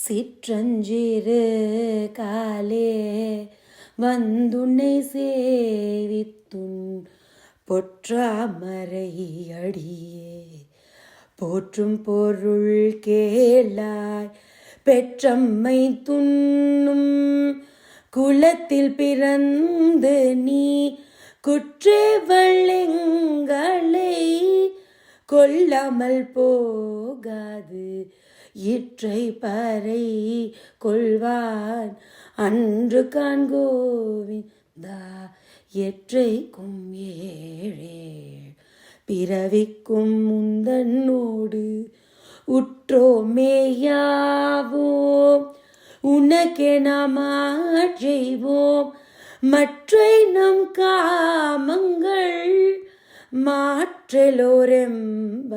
சிற்றஞ்சிறு காலே வந்துன்னை சேவித்துன் பொற்றாமரை அடியே போற்றும் பொருள் கேளாய் பெற்றம்மை துண்ணும் குலத்தில் பிறந்து நீ குற்றவள்ளெங்களை கொல்லாமல் போகாது இற்றை பறை கொள்வான் அன்று காண்கோவிந்தா எற்றைக்கும் ஏழேழ் பிறவிக்கும் முந்தன்னோடு உற்றோமேயாவோம் உனக்கென மாற்றைவோம் மற்றை நம் காமங்கள் மாற்றலோரெம்ப